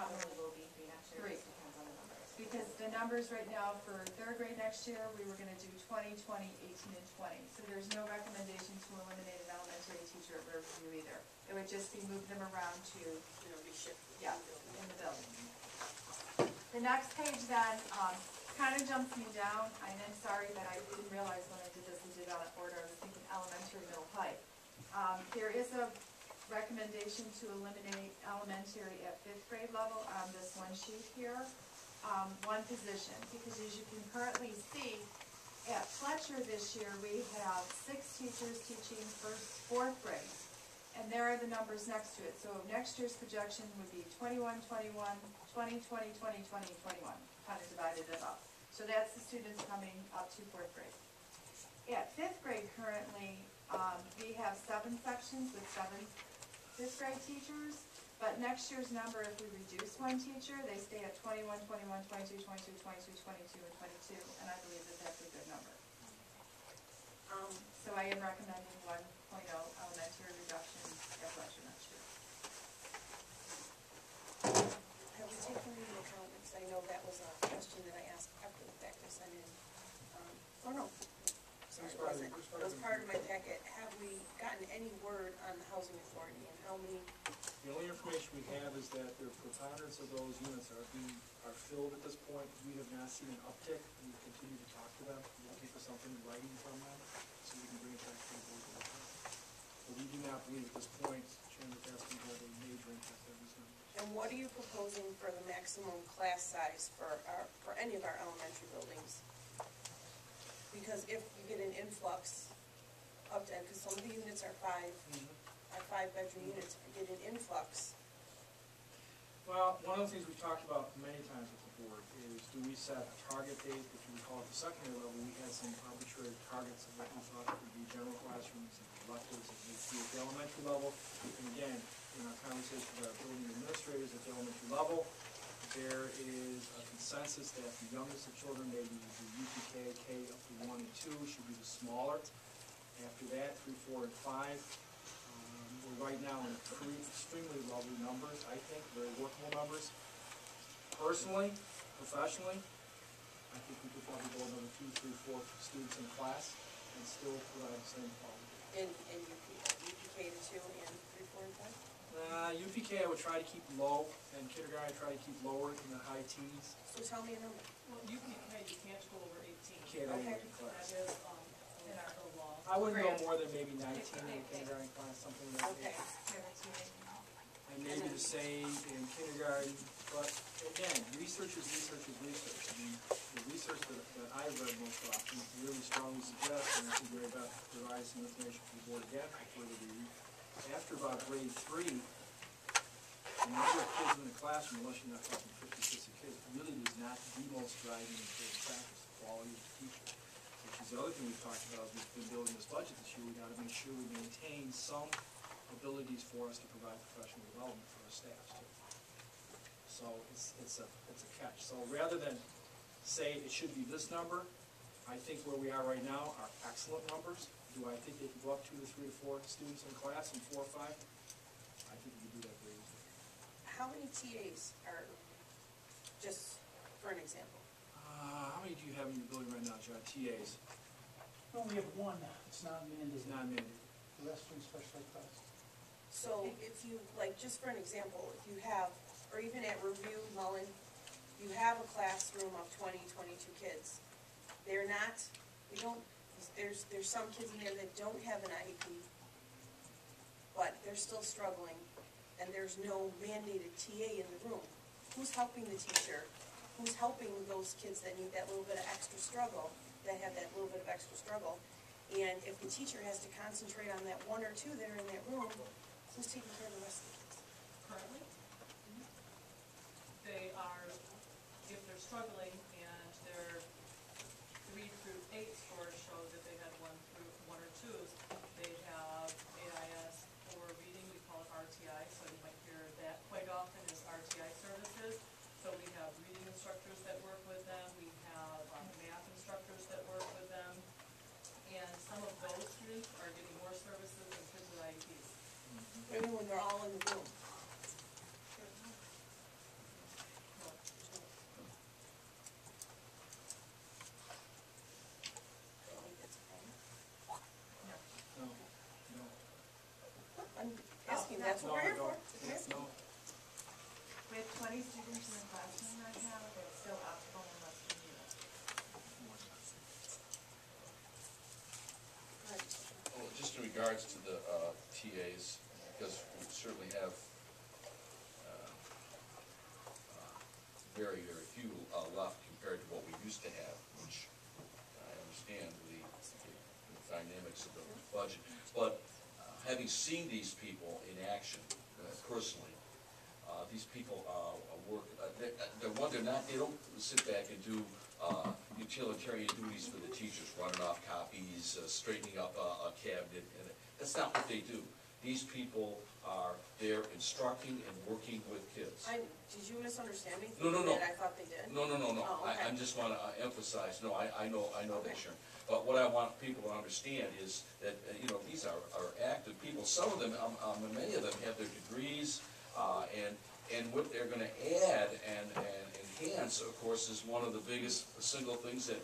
How many will be three next year? Three. Just depends on the numbers. Because the numbers right now for third grade next year, we were gonna do 20, 20, 18, and 20. So there's no recommendation to eliminate an elementary teacher at Riverview either. It would just be move them around to, Reshift. yeah, in the building. The next page then, kind of jumps me down. I'm sorry that I didn't realize when I did this, I did it out of order. I was thinking elementary, middle, high. There is a recommendation to eliminate elementary at 5th grade level on this one sheet here. One position, because as you can currently see, at Fletcher this year, we have 6 teachers teaching 4th grade. And there are the numbers next to it. So next year's projection would be 21, 21, 20, 20, 20, 20, 21, kind of divided it up. So that's the students coming up to 4th grade. At 5th grade currently, we have 7 sections with 7 5th grade teachers. But next year's number, if we reduce 1 teacher, they stay at 21, 21, 22, 22, 22, 22, and 22. And I believe that that's a good number. So I am recommending 1.0 elementary reduction at Fletcher next year. Have we taken into account, because I know that was a question that I asked after the fact I sent in, sorry, it wasn't. It was part of my packet. Have we gotten any word on the housing authority and how many? The only information we have is that the preponderance of those units are filled at this point. We have not seen an uptick. We continue to talk to them, looking for something in writing from them, so we can bring it back to the board. But we do not believe at this point, Chairman, that's going to have a major impact on these numbers. And what are you proposing for the maximum class size for any of our elementary buildings? Because if you get an influx up to, because some of the units are 5-bedroom units, if you get an influx. Well, one of the things we've talked about many times with the board is, do we set a target date? If you recall at the secondary level, we had some arbitrary targets of what we thought would be general classrooms and electives and at the elementary level. And again, in our conversation with our building administrators at the elementary level, there is a consensus that the youngest of children, maybe the UPK, K up to 1 and 2, should be the smaller. After that, 3, 4, and 5. We're right now in extremely lovely numbers, I think, very workable numbers. Personally, professionally, I think we could probably go another 2, 3, 4 students in a class and still provide the same quality. In UPK to 2 and 3, 4, and 5? UPK I would try to keep low, and kindergarten I try to keep lower in the high teens. So tell me a number. Well, UPK, you can't go over 18. Can't Okay. in class. That is in our code law. I wouldn't go more than maybe 19 in kindergarten class, something like Okay. that. And maybe the same in kindergarten, but again, research is research is research. I mean, the research that I've read most often really strongly suggests, and I think we're about to provide some information for the board again for further review. After about grade 3, the number of kids in the classroom, unless you're not talking 50, 60 kids, really is not the most driving important factor. The quality of the teacher. Which is the other thing we've talked about. We've been building this budget this year. We've got to make sure we maintain some abilities for us to provide professional development for our staff too. So it's a catch. So rather than say it should be this number, I think where we are right now are excellent numbers. Do I think they can go up 2 to 3 to 4 students in class and 4 or 5? I think we can do that very easily. How many TAs are, just for an example? How many do you have in your building right now, John? TAs? We only have 1. It's not mandated. It's not mandated. The rest are in special ed class. So if you, like, just for an example, if you have, or even at Review, Mullen, you have a classroom of 20, 22 kids. They're not, we don't, there's some kids in there that don't have an IEP, but they're still struggling, and there's no mandated TA in the room. Who's helping the teacher? Who's helping those kids that need that little bit of extra struggle, that have that little bit of extra struggle? And if the teacher has to concentrate on that 1 or 2 that are in that room, who's taking care of the rest of the kids? Currently, they are, if they're struggling and their 3 through 8 scores show that they had 1 or 2s, they have AIS for reading. We call it RTI, so you might hear that quite often is RTI services. So we have reading instructors that work with them. We have math instructors that work with them. And some of those students are getting more services than kids with IEPs. Maybe when they're all in the room. asking, that's what we're here for. No, With 20 students in the classroom right now, it's still optimal unless we need it. Well, just in regards to the TAs, because we certainly have very, very few left compared to what we used to have, which I understand the dynamics of the budget. But having seen these people in action personally, these people work, they don't sit back and do utilitarian duties for the teachers, running off copies, straightening up a cabinet, and that's not what they do. These people are there instructing and working with kids. Did you misunderstand me? No. That I thought they did? No. Oh, okay. I just want to emphasize, no, I know Okay. that, Sharon. But what I want people to understand is that, these are active people. Some of them, many of them have their degrees, and what they're going to add and enhance, of course, is one of the biggest single things that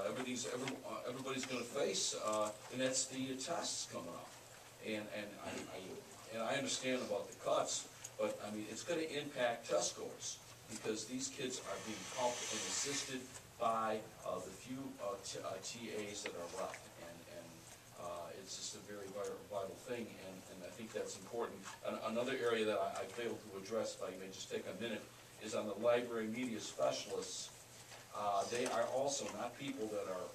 everybody's going to face, and that's the tests coming up. And I understand about the cuts, but I mean, it's going to impact test scores, because these kids are being helped and assisted by the few TAs that are left, and it's just a very vital thing, and I think that's important. Another area that I failed to address, if I may just take a minute, is on the library media specialists. They are also not people that are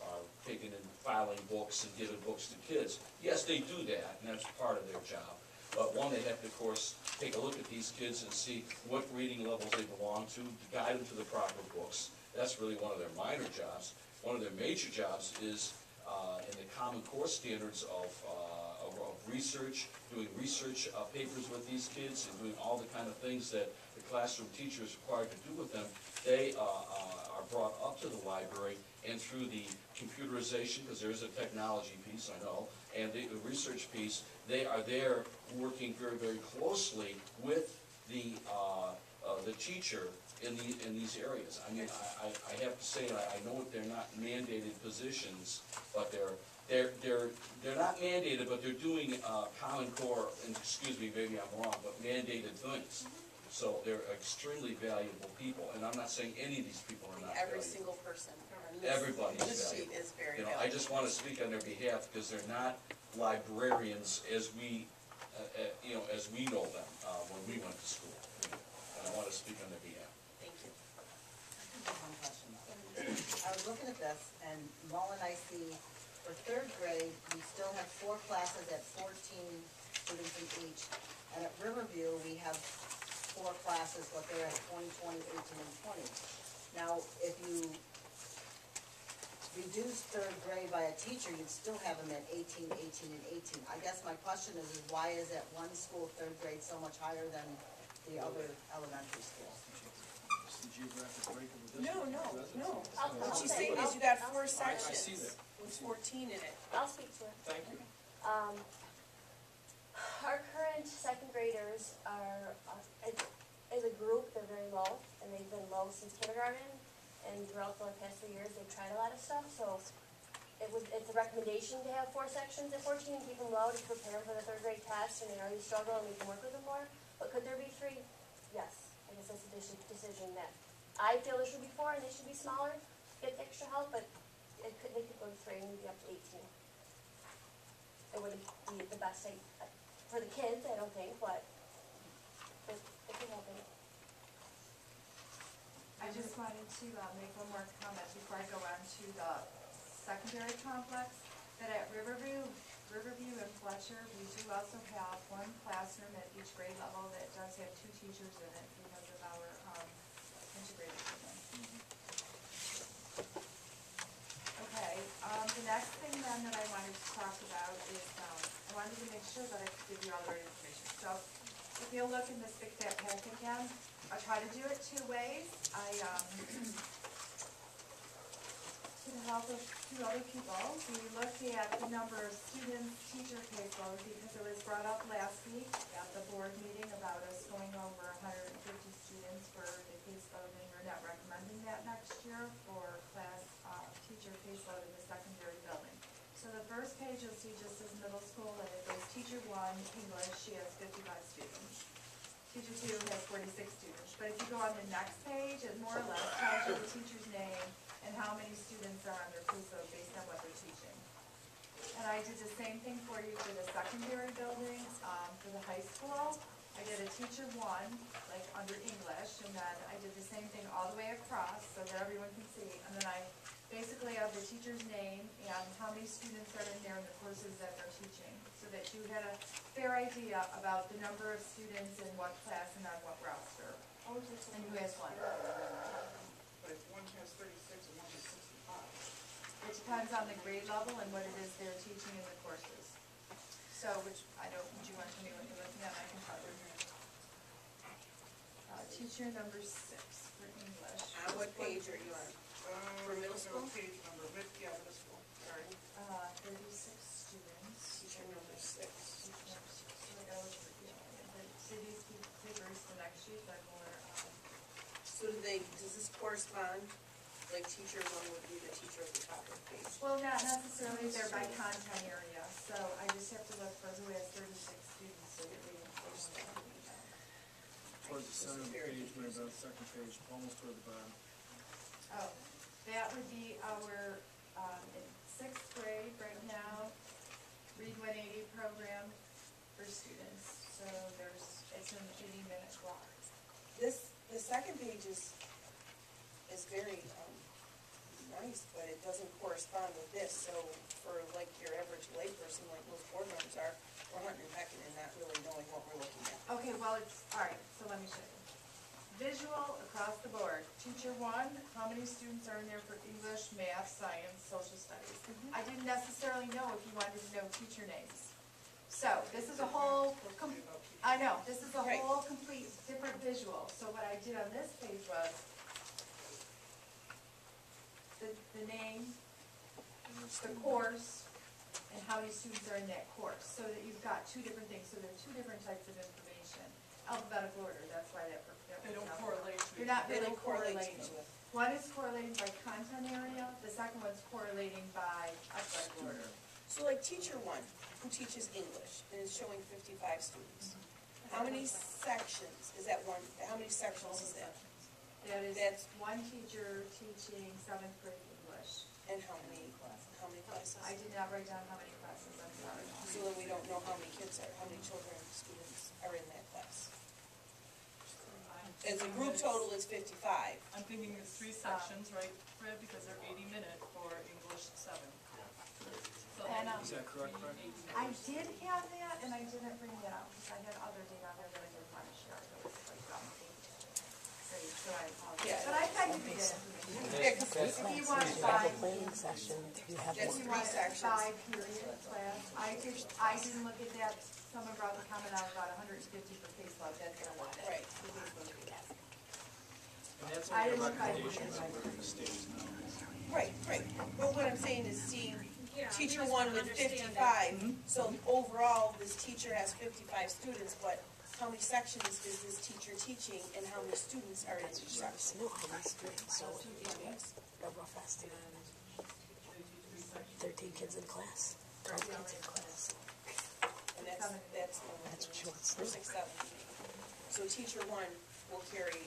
taking and filing books and giving books to kids. Yes, they do that, and that's part of their job. But one, they have to, of course, take a look at these kids and see what reading levels they belong to guide them to the proper books. That's really one of their minor jobs. One of their major jobs is in the Common Core standards of research, doing research papers with these kids, and doing all the kind of things that the classroom teacher is required to do with them. They are brought up to the library, and through the computerization, because there's a technology piece, I know, and the research piece, they are there working very, very closely with the teacher in these areas. I mean, I have to say, I know they're not mandated positions, but they're not mandated, but they're doing Common Core, and excuse me, maybe I'm wrong, but mandated things. So they're extremely valuable people, and I'm not saying any of these people are not Every valuable. single person on Everybody's this sheet valuable. is very I valuable. just want to speak on their behalf, because they're not librarians as we, as we know them when we went to school. And I want to speak on their behalf. Thank you. I have one question. I was looking at this, and Mullen, I see for third grade, we still have 4 classes at 14 students in each. And at Riverview, we have 4 classes, but they're at 20, 20, 18, and 20. Now, if you reduce third grade by a teacher, you'd still have them at 18, 18, and 18. I guess my question is why is at one school third grade so much higher than the other elementary schools? it's the geographic break of the No, district. What she's saying is you got 4 I sections. see that. With 14 in it. I'll speak to it. Thank you. Our current second graders are, as a group, they're very low, and they've been low since kindergarten, and throughout the past 3 years, they've tried a lot of stuff, so it's a recommendation to have 4 sections at 14 and keep them low to prepare for the third grade test, and they already struggle, and we can work with them more, but could there be 3? Yes, I guess that's a decision that I feel there should be 4, and they should be smaller, get extra help, but they could go to 3 and maybe up to 18. It wouldn't be the best thing for the kids, I don't think, but it could happen. I just wanted to make one more comment before I go on to the secondary complex, that at Riverview and Fletcher, we do also have 1 classroom at each grade level that does have 2 teachers in it because of our integrated program. Okay, the next thing then that I wanted to talk about is, I wanted to make sure that I could give you all the right information. So, if you'll look in this big fat packet again, I try to do it 2 ways. To the help of 2 other people, we looked at the number of students, teacher caseload, because it was brought up last week at the board meeting about us going over 150 students for the caseload, and we're not recommending that next year for class teacher caseload in the secondary building. So the first page, you'll see just says middle school, and it goes teacher one, English, she has 55 students. Teacher two has 46 students. But if you go on the next page, it more or less tells you the teacher's name and how many students are on their caseload based on what they're teaching. And I did the same thing for you for the secondary buildings, for the high school. I did a teacher one, like under English, and then I did the same thing all the way across so that everyone can see. And then I basically have the teacher's name and how many students are in there and the courses that they're teaching, so that you had a fair idea about the number of students in what class and on what roster, and who has one. But if one has 36 and one has 65. It depends on the grade level and what it is they're teaching in the courses. So, which, I don't, do you want to tell me what you're looking at? I can tell you. Teacher number 6 for English. On what page are you on? For middle school? Page number, yeah, middle school. Sorry. 36 students. Teacher number 6. See these papers, the next sheet, are more, So does this correspond, like teacher one would be the teacher at the top of the page? well, not necessarily, they're by content area, so I just have to look for who has 36 students, so you're reading. Towards the center of the page, maybe about the second page, almost toward the bottom. Oh, that would be our, in 6th grade right now, Read 180 program for students. So it's an 80-minute block. The second page is very, nice, but it doesn't correspond with this, so for like your average layperson, like most board members are, we're hunting and pecking and not really knowing what we're looking at. Okay, well, it's, all right, so let me show you. Visual across the board. Teacher one, how many students are in there for English, math, science, social studies? I didn't necessarily know if you wanted to know teacher names. So this is a whole, I know, this is a whole complete different visual. So what I did on this page was the name, the course, and how many students are in that course, so that you've got two different things. So there are two different types of information. Alphabetical order, that's why that They don't was out. correlate to You're not They really don't correlate to correlating. each other. One is correlating by content area, the second one's correlating by alphabetical order. So like teacher one, who teaches English and is showing 55 students. How many sections is that one, how many sections is that? That is That's- one teacher teaching 7th grade English. And how many classes? I did not write down how many classes, I'm sorry. So then we don't know how many kids are, how many children, students are in that class. As a group total is 55. I'm thinking it's 3 sections, right, Fred, because they're 80-minute for English 7. So And, Is that correct, Fred? I did have that, and I didn't bring it out, because I had other data there that I didn't want to share. It was like on the page. So I apologize. Yeah. But I tried to get it. Yeah, 'cause If you want You have five, a planning session, you have That's one. three sections. 5 period class, I didn't look at that. Someone brought the comment out about 150 for caseload, that's what I wanted. Right. The caseload to be asked. And that's I like a didn't look at it. recommendation from the state now. Right. But what I'm saying is, see, teacher one with 55, so overall, this teacher has 55 students, but how many sections is this teacher teaching and how many students are in each section? No, how many students, so a rough estimate. 13 kids in class, 12 kids in class. And that's That's what she wants to for do. 6, 7. So teacher one will carry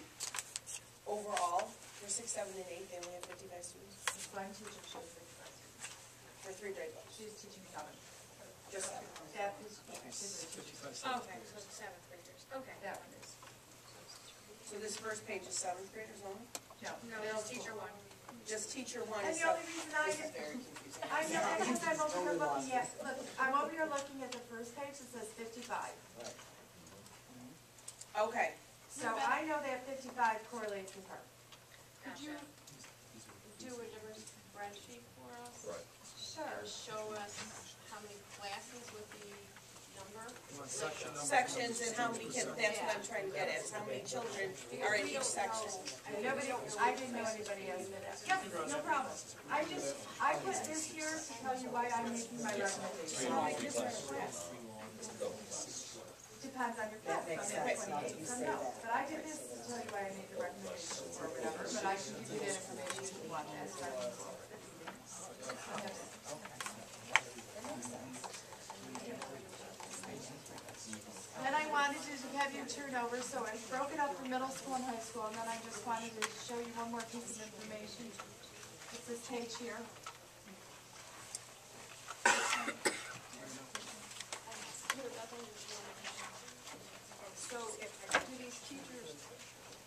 overall, for 6, 7, and 8, they only have 55 students This one teacher shows 65 students. for 3 grade levels, She's teaching 7. just 7. That is, teaching. 55 cents. Okay, so it's 7th graders, okay. That one is. So this first page is 7th graders only? No, No, middle it's teacher school. one. Just teacher one And is the only reason This is very confusing. I know, because I'm over here looking at, look, I'm over here looking at the first page that says 55. Okay, So I know that 55 correlates with her. Could you do a different spreadsheet for us? Right. Sure. Show us how many classes with the number? You want section number? sections and how many kids, that's what I'm trying to get at, is how many children are in each section. Nobody, I didn't know anybody else did that. Yep, no problem. I put this here to tell you why I'm making my recommendation. How many kids are in a class? Depends on your class, That makes some have sense, now that 28, you some say don't. that. But I did this to tell you why I made the recommendation or whatever, but I can give you that information if you want that. to turn over, so I broke it up for middle school and high school, and then I just wanted to show you one more piece of information. It's this page here. So, do these teachers,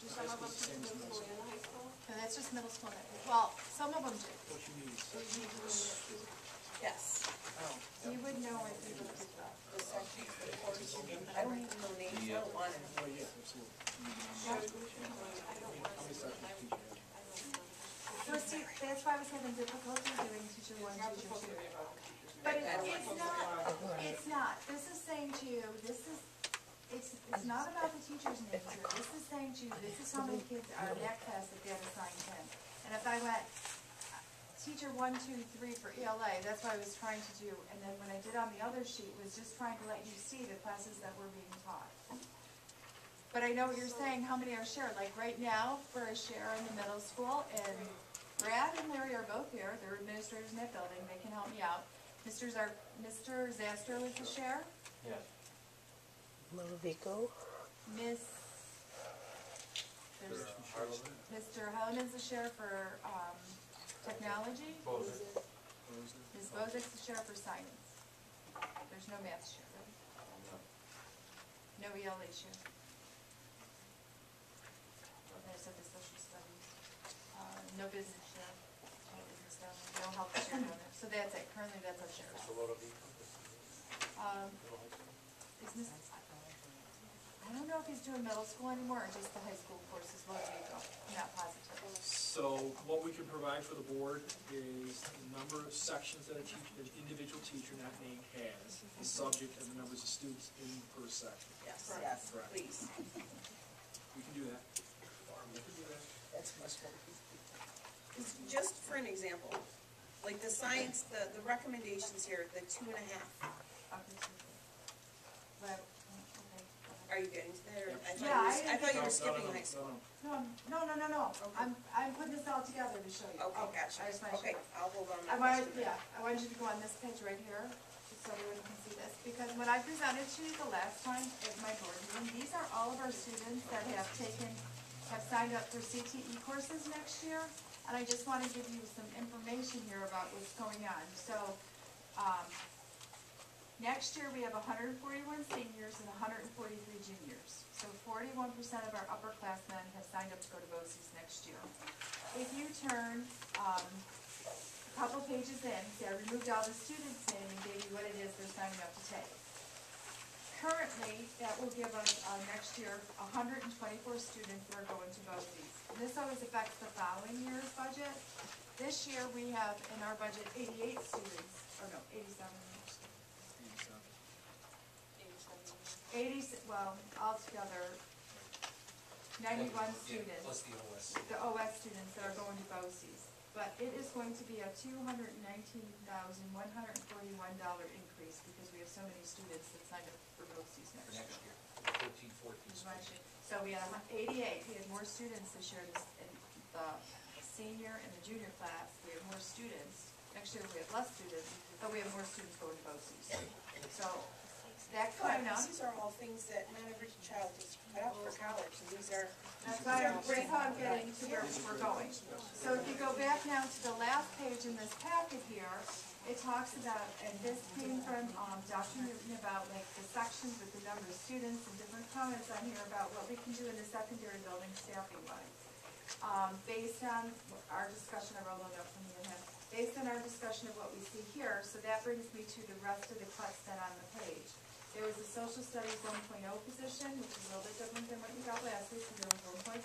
do some of them teach middle school and high school? And that's just middle school. Well, some of them do. What you need. Yes. You would know if you looked at that. The sections, the course, I don't even know names, I don't want it. Oh, yeah, absolutely. How many sections do you have? So see, that's why I was having difficulty doing teacher one, teacher two. But it's not. This is saying to you, it's not about the teacher's names here. This is saying to you, this is how many kids are in that class that get assigned 10. And if I went teacher 1, 2, 3 for ELA, that's what I was trying to do. And then when I did on the other sheet, was just trying to let you see the classes that were being taught. But I know what you're saying, how many are shared. Like right now, for a share in the middle school, and Brad and Larry are both here. They're administrators in that building. They can help me out. Mr. Zastor was the share. Yes. Ludovico. Mr. Helleman's the share for technology. Ms. Bozik's the share for science. There's no math share, right? No ELA share. And I said the social studies. No business share. No business down there. No health share down there. So that's it. Currently, that's our share. Is Ms. I don't know if he's doing middle school anymore or just the high school courses. Ludovico. I'm not positive. So what we can provide for the board is the number of sections that an individual teacher not named has, is subject to the numbers of students in per section. Yes, Yes. Correct. please. We can do that. That's much better. Just for an example, like the science, the recommendations here, the 2.5. But, okay. Are you getting to there? Yeah, I thought you were No, skipping no, high school. no. No. Okay. I'm putting this all together to show you. Okay, gotcha. I just wanted Okay, you- I'll hold on. I wanted you to go on this page right here, just so everyone can see this, because when I presented to you the last time at my board meeting, these are all of our students that have signed up for CTE courses next year, and I just want to give you some information here about what's going on. So, next year we have 141 seniors and 143 juniors. So 41% of our upperclassmen have signed up to go to BOCES next year. If you turn a couple pages in, see I removed all the students' name and gave you what it is they're signing up to take. Currently, that will give us next year 124 students that are going to BOCES. And this always affects the following year's budget. This year we have in our budget 88 students, or no, 87. 80, well, altogether, 91 students. Plus the OS. The OS students that are going to BOCES. But it is going to be a $219,141 increase because we have so many students that signed up for BOCES For next next year. year, 14, 14 students. So we had 88, we had more students this year in the senior and the junior class. We have more students. Next year we have less students, but we have more students going to BOCES. So that kind of. These are all things that not every child is cut out for college, and these are. That's how I'm getting to where we're going. So if you go back now to the last page in this packet here, it talks about, and this came from Dr. Newton about like the sections with the number of students and different comments on here about what we can do in the secondary building staffing wise. Based on our discussion, I wrote a note from you and him, based on our discussion of what we see here, so that brings me to the rest of the cuts that on the page. There was a social studies 1.0 position, which is a little bit different than what you got last week, because there was 1.5.